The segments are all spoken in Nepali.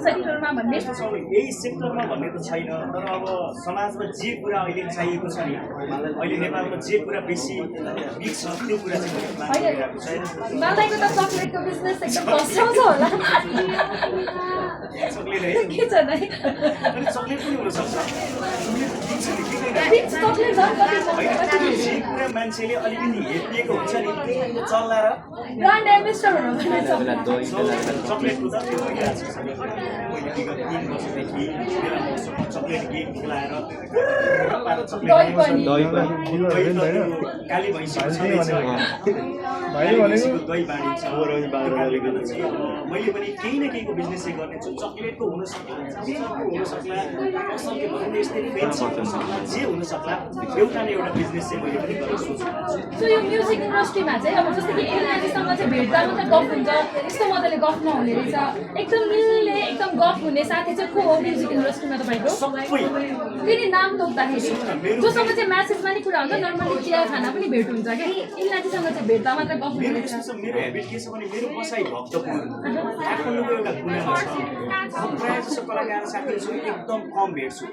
सेक्टरमा भन्ने यही सेक्टरमा भन्ने त छैन तर अब समाजमा जे कुरा अहिले चाहिएको छ नि अहिले नेपालमा जे कुरा बेसी बिग छ त्यो कुरा चाहिँ मैले प्लान गरिरहेको छु मालदाईको त चक्लेटको बिजनेस एकदम पस्याउँछ होला चक्लेट है के छ नै अनि चक्लेट पनि हुनसक्छ चक्लेट झन् कति जे कुरा मान्छेले अलिकति हेपिएको हुन्छ नि चल्ला र ब्रान्ड एम्बेसडर हुनु भने चक्लेटको त त्यो भइरहेको छ मैले विगत 3 वर्षदेखि मेला मौसममा चक्लेट गेम खेलाएर काली भैँसीको छँदैछ दही बाँडिन्छ मैले पनि केही न केहीको बिजनेस चाहिँ गर्नेछु चक्लेटको हुनसक्ला हुनसक्ला असलको भन्ने यस्तै फेन्सी हुनसक्ला जे हुनसक्ला एउटा न एउटा बिजनेस चाहिँ मैले पनि गर्न सोचिरहेको छु सो यो म्युजिक इन्डस्ट्रीमा चाहिँ अब जस्तो कि एलनाजीसँग चाहिँ भेट्दा मात्रै गफ हुन्छ यस्तो मजाले गफ नहुने रहेछ एकदम मिल्ने एकदम गफ हुने साथी चाहिँ को हो म्युजिक इन्डस्ट्रीमा तपाईँको फेरि नाम तोक्दाखेरि जोसँग चाहिँ म्यासेजमा नि कुरा हुन्छ नर्मली चिया खाना पनि भेट हुन्छ क्या एलनाजीसँग चाहिँ भेट्दा मात्रै गफ हुने रहेछ मेरो हेबिट के छ भने मेरो बसाइ भक्तपुर काठमाडौँको एउटा कुनामा छ म प्रायः जस्तो कलाकार साथीहरू एकदम कम भेट्छु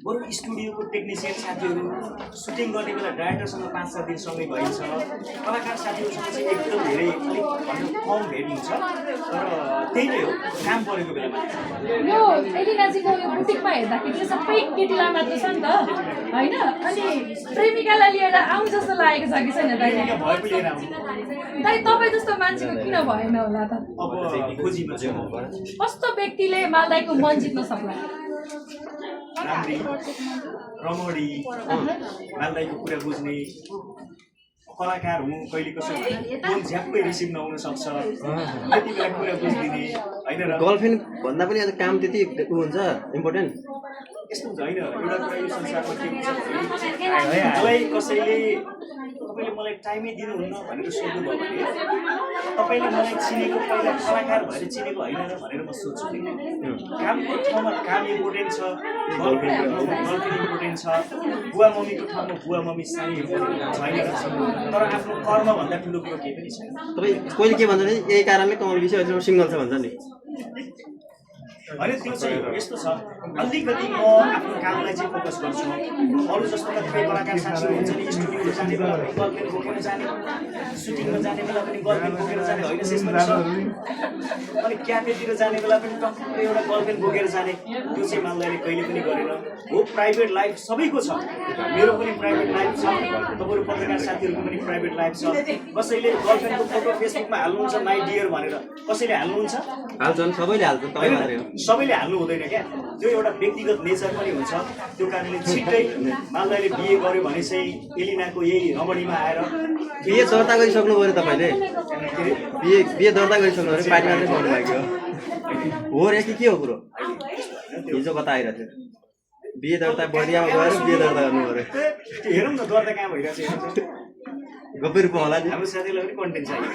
बरु स्टुडियोको टेक्निसियन साथीहरू सुटिङ गर्ने बेला डाइरेक्टरसँग 5-7 दिन सँगै भइन्छ कलाकार साथीहरूसँग चाहिँ एकदम धेरै अलिक भन्दा कम भेट हुन्छ तर त्यही नै हो काम परेको बेलामा यो एलिनाजीको यो बुटिकमा हेर्दाखेरि चाहिँ सबै केटीलाई मात्र छ नि त होइन अनि प्रेमिकालाई लिएर आउँ जस्तो लागेको छ कि छैन दाइ भए पनि लिएर आउनु दाइ तपाईँ जस्तो मान्छेको किन भएन होला त अब खोजीमा छु कस्तो व्यक्तिले मालदाईको मन जित्न सक्ला राम्री रमणी मालदाईको कुरा बुझ्ने कलाकार हुँ कहिले कसो फोन झ्याप्पै रिसिभ नहुन सक्छ त्यति बेला कुरा बुझिदिने होइन र गर्लफ्रेन्ड भन्दा पनि आज काम त्यति हुन्छ इम्पोर्टेन्ट यस्तो हुन्छ होइन एउटा कुरा यो संसारमा के हुन्छ भने मलाई कसैले तपाईँले मलाई टाइमै दिनुहुन्न भनेर सोध्नुभयो भने तपाईँले मलाई चिनेको पहिला कलाकार भएर चिनेको होइन र भनेर म सोध्छु कामको ठाउँमा काम इम्पोर्टेन्ट छ गर्लफ्रेन्डको ठाउँमा गर्लफ्रेन्ड इम्पोर्टेन्ट छ बुवा मम्मीको ठाउँमा बुवा मम्मी सानो इम्पोर्टेन्ट छैन तर आफ्नो कर्मभन्दा ठुलो कुरो केही पनि छैन तपाईँ कोहीले के भन्छ भने यही कारणले कमल विषय अहिलेसम्म सिङ्गल छ भन्छ नि होइन त्यो चाहिँ यस्तो छ अलिकति म आफ्नो कामलाई चाहिँ फोकस गर्छु अरू जस्तो कतिपय कलाकार साथीहरू हुन्छ नि स्टुडियोमा जाने बेला पनि गर्लफ्रेन्ड बोकेर जाने सुटिङमा जाने बेला पनि गर्लफ्रेन्ड बोकेर जाने होइन त्यसमा छ अनि क्याफेतिर जाने बेला पनि टक्कै एउटा गर्लफ्रेन्ड बोकेर जाने त्यो चाहिँ मालदाईले कहिले पनि गरेन हो प्राइभेट लाइफ सबैको छ मेरो पनि प्राइभेट लाइफ छ तपाईँहरू पत्रकार साथीहरूको पनि प्राइभेट लाइफ छ कसैले गर्लफ्रेन्डको फोटो फेसबुकमा हाल्नुहुन्छ माई डियर भनेर कसैले हाल्नुहुन्छ हाल्छन् सबैले हाल्छन् तपाईँ मात्रै हो सबैले हाल्नु हुँदैन क्या त्यो एउटा व्यक्तिगत नेचर पनि हुन्छ त्यो कारणले छिट्टै मालदाईले बिहे गर्यो भने चाहिँ एलिनाको यही रमणीमा आएर बिहे दर्ता गरिसक्नु पऱ्यो तपाईँले बिहे दर्ता गरिसक्नु पऱ्यो पार्टी मात्रै पाउनु भएको हो रे कि के हो कुरो हिजो कता आइरहेको थियो बिहे दर्ता बढियामा गएर बिहे दर्ता गर्नु पऱ्यो त्यो हेरौँ न दर्ता कहाँ भइरहेको छ गब्बे रूपमा होला नि हाम्रो साथीलाई पनि कन्टेन्ट चाहियो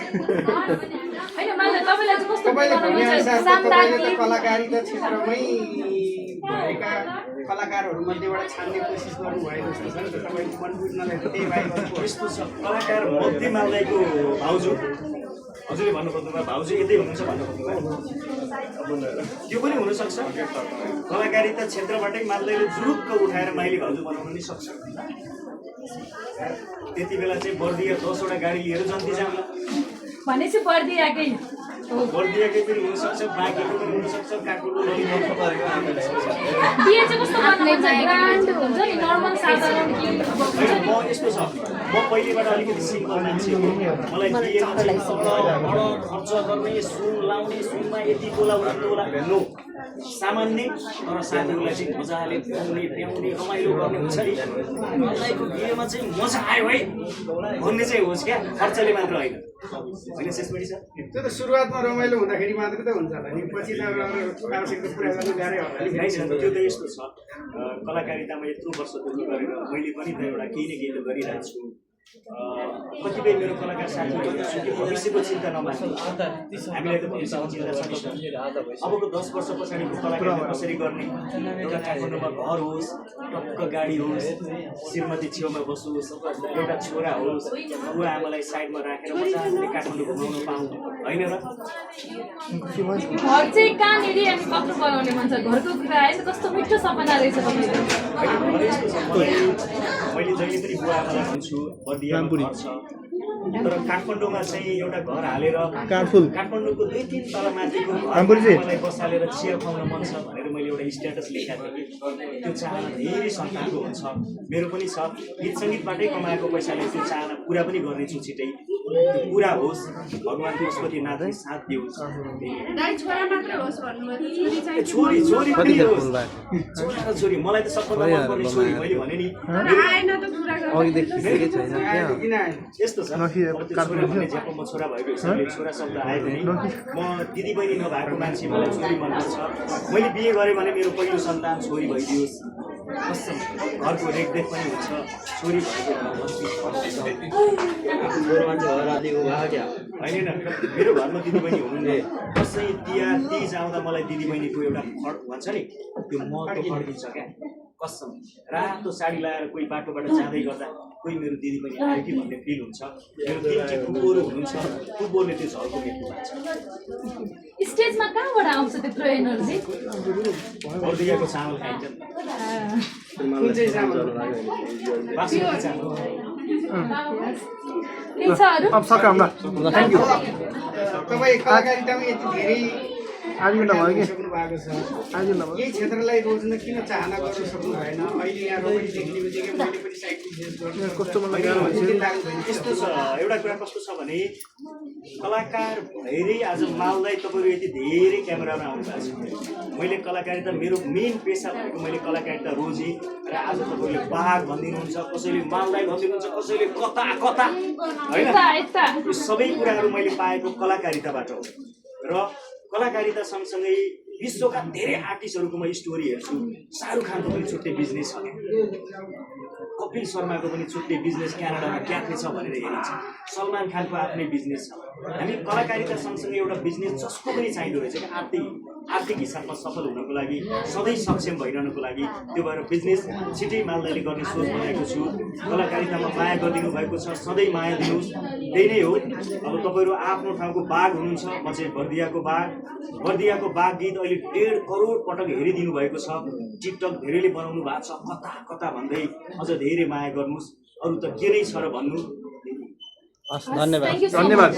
होइन मालदाई तपाईँलाई चाहिँ कस्तो तपाईँले बनाउनु भने छ? अनुसार तपाईँले शानदार त कलाकारिता क्षेत्रमै भएका कलाकारहरूमध्येबाट छान्ने कोसिस गर्नुभएको जस्तो छ नि त तपाईँको मन बुझ्नलाई त त्यही भएको यस्तो छ कलाकार मध्ये मालदाईको भाउजू हजुरले भन्नुपर्दा भाउजू यतै हुनुहुन्छ भन्नु त्यो पनि हुनसक्छ कलाकारिता क्षेत्रबाटै मालदाईले जुरुक्क उठाएर माइली भाउजू बनाउन नि सक्छ त्यति बेला चाहिँ बर्दिया 10वटा गाडी लिएर जन्ती जाउँला भनेपछि पर्दिआकै बर्दियाकै पनि हुनसक्छ बाँकीको पनि हुनसक्छ काठमाडौँ बिहे चाहिँ कस्तो गर्नु ग्रान्ड हुन्छ नि नर्मल साधारण कि म यस्तो छ म पहिलेबाट अलिकति सिम्पल मान्छे हो मलाई बिहेमा चाहिँ बडो खर्च गर्ने सुन लाउने सुनमा यति तोला उति तोला नो सामान्य तर साथीहरूलाई चाहिँ मजाले पाउने प्याउने रमाइलो गर्ने हुन्छ नि मालदाईको बिहेमा चाहिँ मजा आयो है भन्ने चाहिँ होस् क्या खर्चले मात्र होइन होइन शेषमणि सर त्यो त सुरुवातमा रमाइलो हुँदाखेरि मात्रै त हुन्छ होला नि पछि त आवश्यकता पुरा गर्नु गाह्रै होला नि होइन त्यो त यस्तो छ कलाकारितामा यत्रो वर्ष दुःख गरेर मैले पनि त एउटा केही न केही त गरिरहेको छु कतिपय मेरो कलाकार साथीहरू कि भविष्यको चिन्ता नमान्नु हामीलाई त भविष्यको चिन्ता छ नि अबको 10 वर्ष पछाडिको कलाकारले कसरी गर्ने एउटा काठमाडौँमा घर होस् टक्क गाडी होस् श्रीमती छेउमा बसोस् एउटा छोरा होस् बुवा आमालाई साइडमा राखेर मजाले काठमाडौँ घुमाउन पाऊँ होइन र घर चाहिँ कहाँनिर हामी कत्रो बनाउने मन छ घरको कुरा है कस्तो मिठो सपना रहेछ तपाईँको मैले जहिले पनि बुवा आमालाई भन्छु बर्दियामा घर छ तर काठमाडौँमा चाहिँ एउटा घर हालेर काठमाडौँको 2-3 तल माथिको आमालाई बसालेर चिया खुवाउन मन छ भनेर मैले एउटा स्ट्याटस लेखेको थिएँ कि त्यो चाहना धेरै सन्तानको हुन्छ मेरो पनि छ गीत सङ्गीतबाटै कमाएको पैसाले त्यो चाहना पुरा पनि गर्नेछु छिटै पुरा होस् भगवान्को उसपति नाथले साथ दियोस् छोरी छोरी पनि होस् छोरा र छोरी मलाई त सबभन्दा मनपर्ने छोरी मैले भने नि यस्तो छ छोरा भन्ने झ्यापमा छोरा भएको हिसाबले छोरा शब्द आयो भने म दिदी बहिनी नभएको मान्छे मलाई छोरी मनपर्छ मैले बिहे गरेँ भने मेरो पहिलो सन्तान छोरी भइदियोस् कसम घरको रेखदेख पनि हुन्छ छोरी भएको होइन मेरो घरमा दिदी बहिनी हुनुहुन्न कसै तिहार तिज आउँदा मलाई दिदी बहिनीको एउटा भन्छ नि त्यो महत्त्व फर्किन्छ क्या कसम रातो साडी लगाएर कोही बाटोबाट जाँदै गर्दा कोही मेरो दिदी बहिनी आयो कि भन्ने फिल हुन्छ मेरो दिदी फुपूहरू हुनुहुन्छ फुपूहरूले त्यो झल्को मेट्नु भएको छ स्टेजमा कहाँबाट आउँछ त्यत्रो एनर्जी बर्दियाको चामल खाइन्छ कुन चाहिँ चामल बासमती चामल के छ अरू तपाईँ कलाकारितामा यति धेरै सक्नु भएको छ यही क्षेत्रलाई रोज्न किन चाहना गर्न सक्नु भएन अहिले यहाँ रोबोट देखिने बित्तिकै मैले पनि साइड बिजनेस गर्छु यस्तो छ एउटा कुरा कस्तो छ भने कलाकार भएरै आज माललाई तपाईँहरू यति धेरै क्यामेरामा आउनु भएको छ मैले कलाकारिता मेरो मेन पेसा भनेको मैले कलाकारिता रोजेँ र आज तपाईँहरूले बाघ भनिदिनुहुन्छ कसैले माललाई भनिदिनुहुन्छ कसैले कता कता होइन यो सबै कुराहरू मैले पाएको कलाकारिताबाट हो र कलाकारिता सँगसँगै विश्वका धेरै आर्टिस्टहरूको म स्टोरी हेर्छु शाहरुख खानको पनि छुट्टै बिजनेस छ कपिल शर्माको पनि छुट्टै बिजनेस क्यानाडामा क्याफे छ भनेर हेरिन्छ सलमान खानको आफ्नै बिजनेस छ हामी कलाकारिता सँगसँगै एउटा बिजनेस जसको पनि चाहिँदो रहेछ कि आर्थिक हिसाबमा सफल हुनको लागि सधैँ सक्षम भइरहनुको लागि त्यो भएर बिजनेस छिटै मालदाले गर्ने सोच बनाएको छु कलाकारितामा माया गरिदिनु भएको छ सधैँ माया दिनुहोस् त्यही नै हो अब तपाईँहरू आफ्नो ठाउँको बाघ हुनुहुन्छ म चाहिँ बर्दियाको बाघ गीत अहिले 1.5 करोड पटक हेरिदिनु भएको छ टिकटक धेरैले बनाउनु भएको छ कता कता भन्दै अझ धेरै माया गर्नुहोस् अरू त के नै छ र भन्नु धन्यवाद